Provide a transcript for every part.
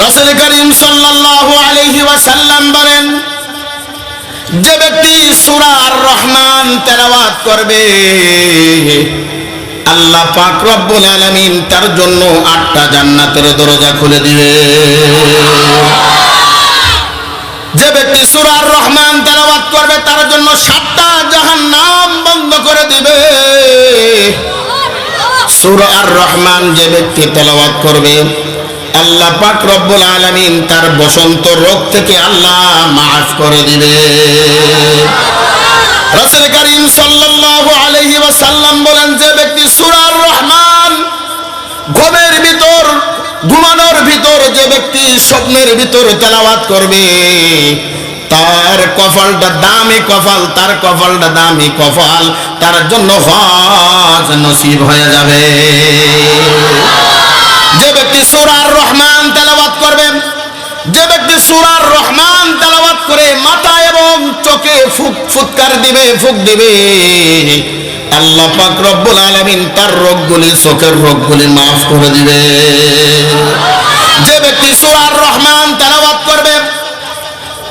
রাসূল করিম সাল্লাল্লাহু আলাইহি ওয়াসাল্লাম বলেন, যে ব্যক্তি সূরা আর রহমান তেলাওয়াত করবে, আল্লাহ পাক রব্বুল আলামিন তার জন্য 8টা জান্নাতের দরজা খুলে দিবে। যে ব্যক্তি সূরা আর রহমান তেলাওয়াত করবে, তার জন্য 7টা জাহান্নাম বন্ধ করে দিবে। সূরা আর রহমান যে ব্যক্তি তেলাওয়াত করবে, আল্লাহ পাক রব্বুল আলামিন তার বসন্ত রোগ থেকে আল্লাহ মাফ করে দিবে। রাসূল করিম সাল্লাল্লাহু আলাইহি ওয়াসাল্লাম বলেন, যে ব্যক্তি সূরা আর রহমান ঘুমের ভিতর, ঘুমানোর ভিতর, যে ব্যক্তি স্বপ্নের ভিতর তেলাওয়াত করবে, তার কপালটা দামি কপাল, তার কপালটা দামি কপাল, তার জন্য হজ নসিব হয়ে যাবে। যে ব্যক্তি সূরা আর রহমান তেলাওয়াত করবে, যে ব্যক্তি সূরা আর রহমান তেলাওয়াত করে মাথা এবং চোখে ফুৎকার দিবে, ফুঁক দিবে, আল্লাহ পাক রব্বুল আলামিন তার রোগগুলি, চোখের রোগগুলি মাফ করে দিবে। যে ব্যক্তি সূরা আর রহমান তেলাওয়াত করবে,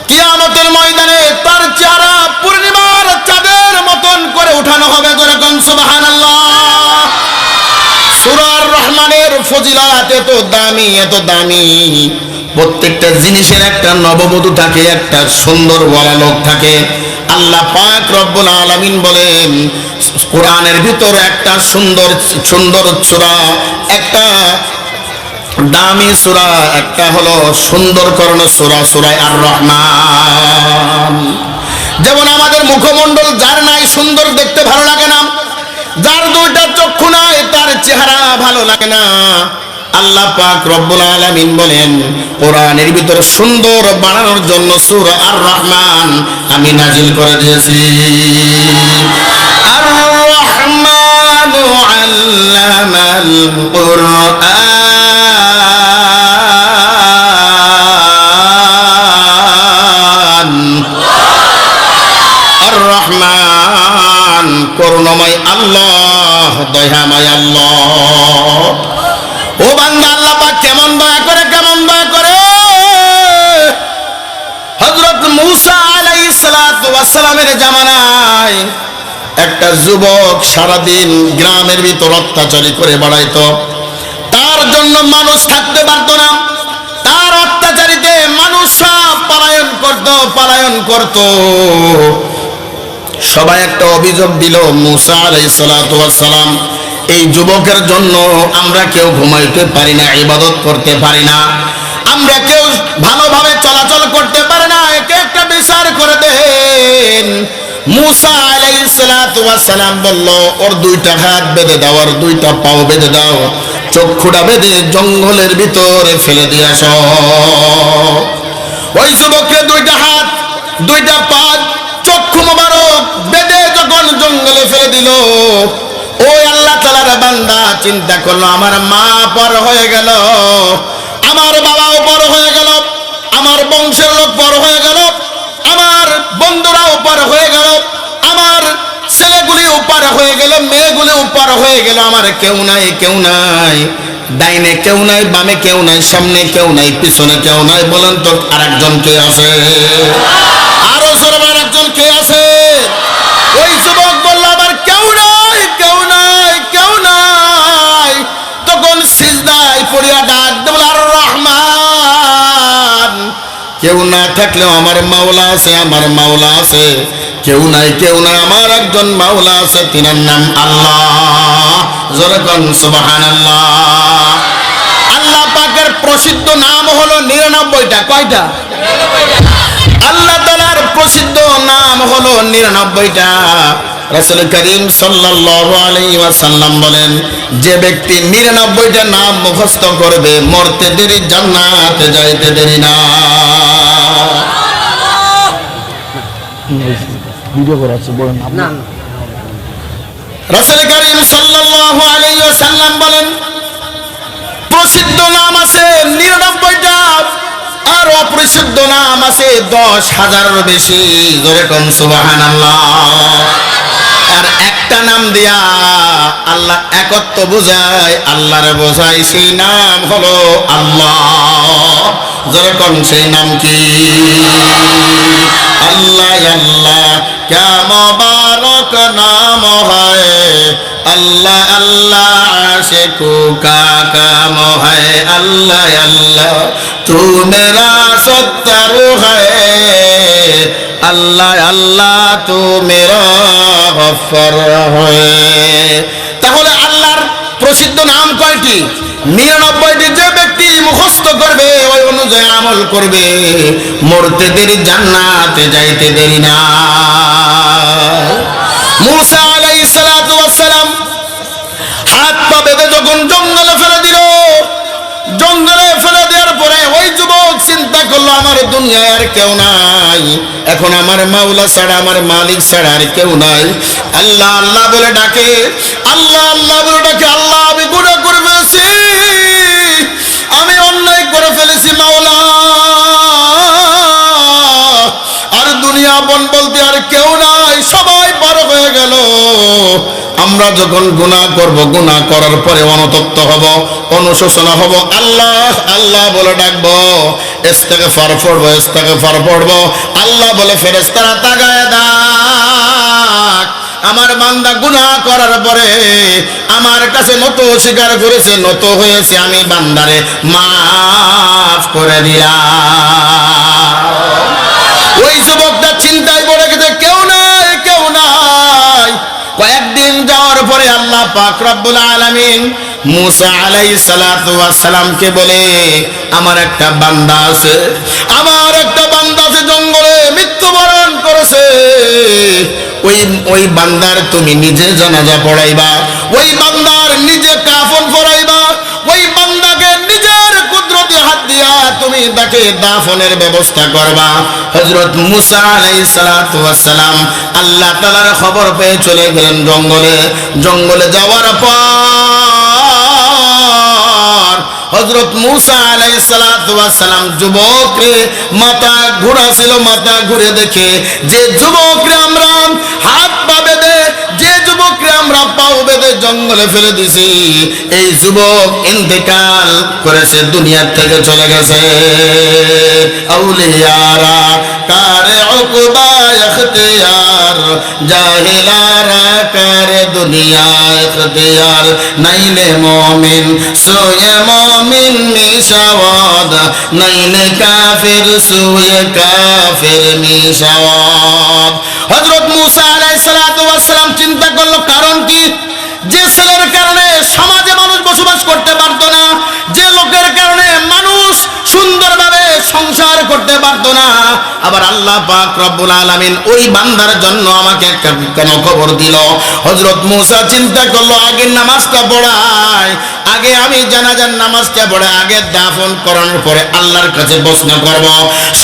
কিয়ামতের ময়দানে তার চেহারা পূর্ণিমার চাঁদের মতন করে উঠানো হবে। যেরকম সুবহানাল্লাহ। সূরা আর রহমানের ফজিলত এত দামি, এত দামি। প্রত্যেকটা জিনিসের একটা নববধূ থাকে, একটা সুন্দর বলা লোক থাকে। আল্লাহ পাক রব্বুল আলামিন বলেন, কোরআনের ভিতর একটা সুন্দর সুন্দর সূরা, একটা দামি সূরা, একটা হলো সুন্দর করণ সূরা, সূরা আর রহমান। যেমন আমাদের মুখমণ্ডল যার নাই, সুন্দর দেখতে ভালো লাগে না, যার দুইটা চক্ষু নাই, তার চেহারা ভালো লাগে না। আল্লাহ পাক রব্বুল আলামিন বলেন, কোরআনের ভিতর সুন্দর বানানোর জন্য সূরা আর রহমান আমি নাজিল করে দিয়েছি। আর রহমানু আল্লামাল কুরআন। আর রহমান করুণাময় আল্লাহ, দয়াময় আল্লাহ। ও বান্দা, আল্লাহ পাক কেমন দয়া করে, কেমন দয়া করে। হযরত মূসা আলাইহিস সালাতু ওয়াস সালামের জামানায় একটা যুবক সারাদিন গ্রামের ভিতর অত্যাচারী করে বেড়াইতো। তার জন্য মানুষ থাকতে পারতো না। তার অত্যাচারীতে মানুষ সব পলায়ন করত। সবাই একটা অভিযোগ দিল, মূসা আলাইহিস সালাতু ওয়াস সালাম, এই যুবকের জন্য আমরা কেউ ঘুমাইতে পারি না, ইবাদত করতে পারি না, আমরা কেউ ভালোভাবে চলাচল করতে পারি না, একে একটা বিচার করে দেন। মূসা আলাইহিস সালাতু ওয়াস সালাম বলল, ওর 2টা হাত বেঁধে দাও, আর 2টা পাও বেঁধে দাও, চক্ষুটা বেঁধে জঙ্গলের ভিতরে ফেলে দিয়ে আসো। ওই যুবককে 2টা হাত, 2টা পা, চক্ষু মোবারক বেঁধে যখন জঙ্গলে ফেলে দিল, ওই আল্লাহ তাআলার বান্দা চিন্তা করলো, আমার মা পর হয়ে গেল, আমার বাবাও পর হয়ে গেল, আমার বংশের লোক পর হয়ে গেল, আমার বন্ধুরাও পর হয়ে গেল, আমার ছেলেগুলিও পার হয়ে গেল, মেয়েগুলিও পার হয়ে গেল, আমার কেউ নাই, কেউ নাই, ডাইনে কেউ নাই, বামে কেউ নাই, সামনে কেউ নাই, পিছনে কেউ নাই। বলেন তো আরেকজন কে আছে? আরো জোরে আরেকজন কে আছে? ওই যুবক বলল, আমার কেউ নাই, কেউ নাই, কেউ নাই। তখন সিজদায় পড়িয়া ডাক দেব, আর রহমান, কেউ না থাকলেও আমার মাওলা আছে, আমার মাওলা আছে। কেউ নাই, কেউ নাই, আমার একজন মাওলা আছে, তিনার নাম আল্লাহ। জোরে কোন সুবহানাল্লাহ। আল্লাহ পাকের প্রসিদ্ধ নাম হলো 99টা। কয়টা? আল্লাহ তাআলার প্রসিদ্ধ নাম হলো 99টা। রাসূল করিম সাল্লাল্লাহু আলাইহি ওয়াসাল্লাম বলেন, যে ব্যক্তি 99টা নাম মুখস্থ করবে, মরতে দেরি, জান্নাতে যাইতে দেরি না। ভিডিও করা আছে, বলেন না। রাসূল করিম সাল্লাল্লাহু আলাইহি ওয়াসাল্লাম বলেন, প্রসিদ্ধ নাম আছে 99টা, আর অপ্রসিদ্ধ নাম আছে 10,000-এরও বেশি। জোরে কোন সুবহানাল্লাহ। আর একটা নাম দিয়া আল্লাহ একত্ব বোঝায়, আল্লাহর বোঝায়, সেই নাম হলো আল্লাহ। যেরকম সেই নাম কি? আল্লাহ আল্লাহ क्या मुबारक नाम है, अल्लाह अल्लाह आशिकों का काम है, अल्लाह अल्लाह तू मेरा सत्तर है, अल्लाह अल्लाह तू मेरा गफ्फार है। তাহলে আল্লাহর প্রসিদ্ধ নাম কয়টি? 99টি। যে ব্যক্তি মুখস্থ করবে, ওই অনুযায়ী আমল করবে, মরতে দেরি, জান্নাতে যাইতে দেরি না। মুসা আলাইহিস সালাতু ওয়াস সালাম হাত পা বেঁধে যখন জঙ্গলে ফেলে দিল, জঙ্গলে ফেলে দেওয়ার পরে ওই যুবক চিন্তা করলো, আমার দুনিয়ায় আর কেউ নাই, এখন আমার মাওলা ছাড়া, আমার মালিক ছাড়া আর কেউ নাই। আল্লাহ আল্লাহ বলে ডাকে, আল্লাহ আল্লাহ বলে ডাকে, আল্লাহ আমি গুনাহ করে ফেলেছি, আমি অন্যায় করে ফেলেছি মাওলা, আর দুনিয়া বন বলতে আর কেউ নাই, সবাই পার হয়ে গেল। আমরা যখন গুনাহ করব, গুনাহ করার পরে অনুতপ্ত হব, অনুশোচনা হব, আল্লাহ আল্লাহ বলে ডাকবো, ইস্তেগফার পড়বো, ইস্তেগফার পড়বো। আল্লাহ বলে ফেরেশতারা তাকায় দেখ, আমার বান্দা গুনাহ করার পরে আমার কাছে নত স্বীকার করেছে, নত হয়েছে, আমি বান্দারে মাফ করে দিলাম। ওই যুবকটা চিন্তায় পড়ে গেছে, কেউ নাই, কেউ নাই। কয়েকদিন যাওয়ার পরে আল্লাহ পাক রব্বুল আলামিন মুসা আলাইহিস সালাতু ওয়াস সালামকে বলে, আমার একটা বান্দা আছে, আমার একটা বান্দা আছে, জঙ্গলে মৃত্যুবরণ করেছে, ওই বান্দার তুমি নিজে জানাজা পড়াইবা, ওই বান্দার নিজে কাফন পরাইবা, ওই বান্দাকে নিজের কুদরতি হাত দিয়া তুমি তাকে দাফনের ব্যবস্থা করবা। হযরত মুসা আলাইহিস সালাতু ওয়াস সালাম আল্লাহ তাআলার খবর পেয়ে চলে গেলেন জঙ্গলে। জঙ্গলে যাওয়ার পর হযরত মুসা আলাইহিস সালাতু ওয়াস সালাম যুবকরে মাথা ঘুরাছিল, মাথা ঘুরে দেখে যে যুবকরে আমরা হাত পা বেঁধে, যে যুবকরে আমরা পাও বেঁধে জঙ্গলে ফেলে দিছি, এই যুবক ইন্তেকাল করেছে, দুনিয়ার থেকে চলে গেছে। আউলিয়ারা কারে উকবা ইখতিয়ার, জাহিলারা কারে দুনিয়া ইখতিয়ার, নাইলে মুমিন সোয়ে মুমিন মিশাওয়াদ, নাইলে কাফির সোয়ে কাফির মিশাওয়াদ। হযরত মুসা আলাইহিস সালাতু ওয়াস সালাম চিন্তা করলো, কারণ কি? যে ছেলের কারণে সমাজে মানুষ বসবাস করতে পারতো না, যে লোকের কারণে মানুষ সুন্দরভাবে সংসার করতে পারতো না, আবার আল্লাহ পাক রব্বুল আলামিন ওই বান্দার জন্য আমাকে কেন খবর দিল? হযরত মুসা চিন্তা করলো, আগে নামাজটা পড়াই, আগে আমি জানাজার নামাজটা পড়ে, আগে দাফন করানোর পরে আল্লাহর কাছে প্রশ্ন করব।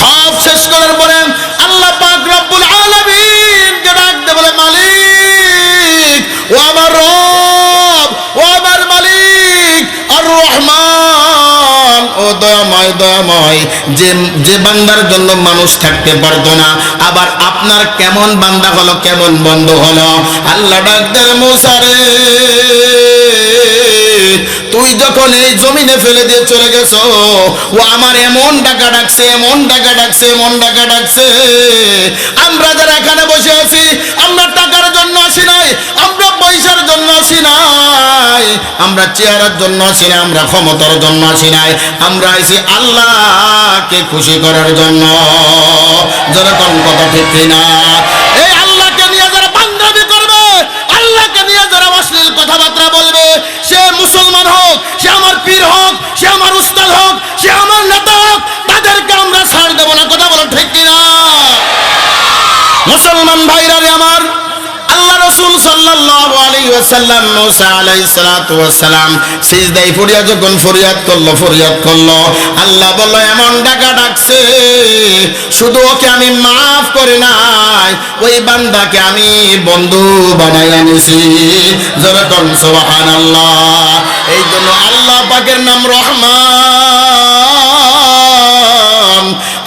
সব শেষ করার পরে আল্লাহ পাক রব্বুল আলামিনকে ডাকতে বলে, মালিক, ও আমার রব, ও আমার মালিক আর রহমান, ও দয়াময় দয়াময়, যে বান্দার জন্য মানুষ থাকতে পারতো না, আবার আপনার কেমন বান্দা হলো, কেমন বন্ধু হলো। আল্লাহ ডাক দেন, মুসা রে, তুই যখন এই জমিনে ফেলে দিয়ে চলে গেছো, ও আমার এমন ডাকা ডাকছে, এমন ডাকা ডাকছে, এমন ডাকা ডাকছে, আমরা যারা এখানে বসে আছি, আমরা টাকার জন্য আসি নাই, আমরা পয়সার জন্য আসি নাই, আমরা চেয়ারের জন্য আসি নাই, আমরা ক্ষমতার জন্য আসি নাই, আমরা আইছি আল্লাহকে খুশি করার জন্য। যেরকম কথা ঠিক না? এই আল্লাহকে নিয়ে যারা বান্দাবি করবে, আল্লাহকে নিয়ে যারা অশ্লীল কথাবার্তা বলবে, সে মুসলমান হোক, সে আমার পীর হোক, সে আমার উস্তাদ হোক, সে আমার নেতা হোক, তাদেরকে আমরা ছাড় দেব না। কথা বলো ঠিক কিনা? মুসলমান ভাইরা রে আমার, আল্লাহ রাসূল সাল্লাল্লাহু আলাইহি ওয়াসাল্লাম মুসা আলাইহিস সালাতু ওয়াস সালাম সিজদায় পড়িয়া যখন ফরিয়াদ করলো, আল্লাহ বলল, এমন ডাকা ডাকছে, শুধু ওকে আমি মাফ করে নাই, ওই বান্দাকে আমি বন্ধু বানাইয়া নিছি। যেরকম সুবহানাল্লাহ। এই জন্য আল্লাহ পাকের নাম রহমান,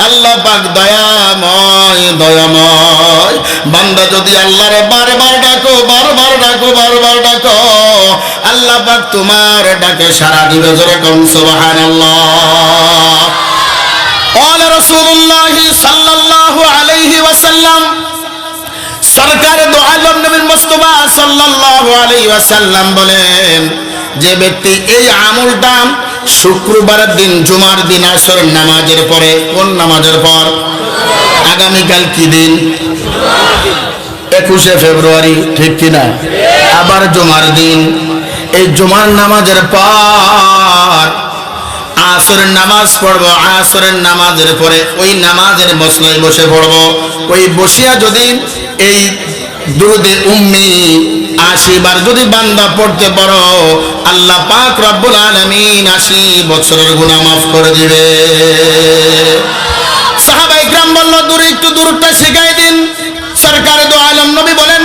আল্লাহ পাক দয়াময় দয়াময়। বান্দা যদি আল্লাহর বারবার ডাকো, বারবার ডাকো, বারবার ডাকো, আল্লাহ পাক তোমার ডাকে সাড়া দিবে। যেরকম সুবহানাল্লাহ। রাসূলুল্লাহ সাল্লাল্লাহু আলাইহি ওয়াসাল্লাম সরকার দো আলম নবী মুস্তাফা সাল্লাল্লাহু আলাইহি ওয়াসাল্লাম বলেন, যে ব্যক্তি এই আমলটা শুক্রবারের দিন জুমার দিন আসর নামাজের পরে, কোন নামাজের পর? আগামীকাল কি দিন? 21শে ফেব্রুয়ারি, ঠিক কিনা? আবার জুমার দিন। এই জুমার নামাজের পর আসরের নামাজ পড়বো, আসরের নামাজের পরে ওই নামাজের মসলায় বসে পড়বো। ওই বসিয়া যদি এই দুরুদে উম্মি 80 বার যদি বান্দা পড়তে পারো, আল্লাহ পাক রব্বুল আলামিন 80 বছরের গুনাহ মাফ করে দিবে। সাহাবায়ে কিরাম বলল, একটু দূরটা শিখাই দিন। সরকার দো আলম নবী বলেন,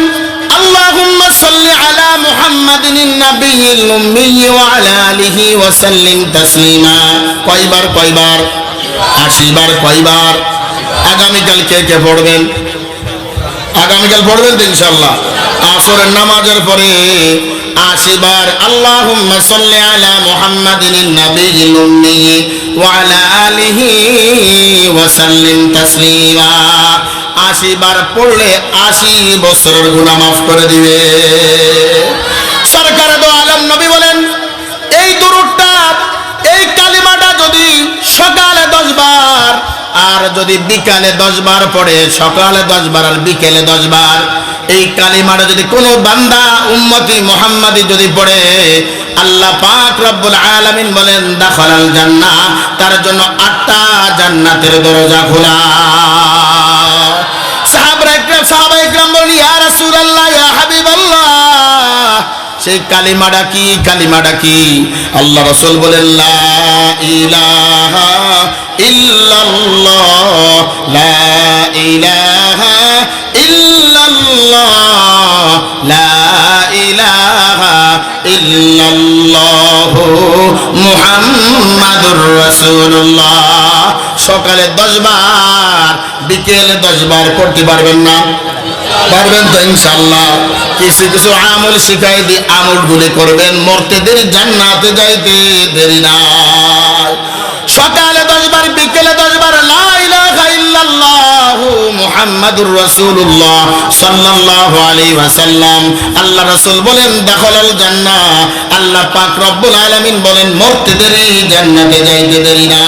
আল্লাহুম্মা সাল্লি আলা মুহাম্মাদিন নাবিয়্যিল উম্মি ওয়া আলা আলিহি ওয়া সাল্লিম তাসলিমা। কয়বার? 80 বার। কয়বার? আগামীকাল কে কে পড়বেন? আগামীকাল পড়বেন তো ইনশাআল্লাহ। আসরের নামাজের পরে 80 বার আল্লাহুম্মা সাল্লি আলা মুহাম্মাদিন নাবিয়্যিল উম্মি ওয়া আলা আলিহি ওয়া সাল্লিম তাসলিমা। 80 বার পড়লে 80 বছরের গুনাহ মাফ করে দিবে। সরকার দো আলম নবী বলেন, এই দুরূদটা, এই কালিমাটা যদি সকালে 10 বার আর যদি বিকালে 10 বার পড়ে, সকালে 10 বার আর বিকেলে 10 বার, এই কালিমাটা যদি কোনো বান্দা উম্মতি মুহাম্মাদি যদি পড়ে, আল্লাহ পাক রব্বুল আলামিন বলেন দাখালাল জান্নাহ, তার জন্য 8টা জান্নাতের দরজা খোলা। সাহাবায়ে কিরাম বলেন, ইয়া রাসূলুল্লাহ, ইয়া হাবিবাল্লাহ, সেই কালিমাটা কি? কালিমাটা কি? আল্লাহ রাসূল বলেন, লা ইলাহা ইল্লাল্লাহ, লা ইলাহা ইল্লাল্লাহ, লা ইলাহা ইল্লাল্লাহ মুহাম্মাদুর রাসূলুল্লাহ। সকালে 10 বার, বিকেলে 10 বার পড়তে পারবেন না? পারবেন তো ইনশাআল্লাহ। কিছু কিছু আমল শিখাই দি, আমলগুলি করবেন, মরতে দেরি, জান্নাতে যাইতে দেরি না। সকালে 10 বার, বিকেলে 10 বার লা ইলাহা ইল্লাল্লাহ মুহাম্মাদুর রাসূলুল্লাহ সাল্লাল্লাহু আলাইহি ওয়াসাল্লাম। আল্লাহ রাসূল বলেন দাখালাল জান্নাহ, আল্লাহ পাক রব্বুল আলামিন বলেন মরতে দেরি, জান্নাতে যাইতে দেরি না।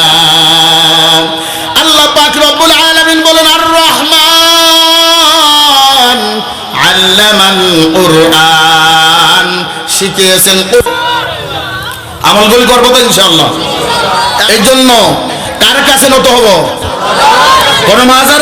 আল্লাহ পাক রব্বুল আলামিন বলেন আর রহমান আল্লামাল কুরআন, শিখিয়েছেন। আমলগুলি করবো তো ইনশাআল্লাহ। এই জন্য কার কাছে নত হব? কোন মাজার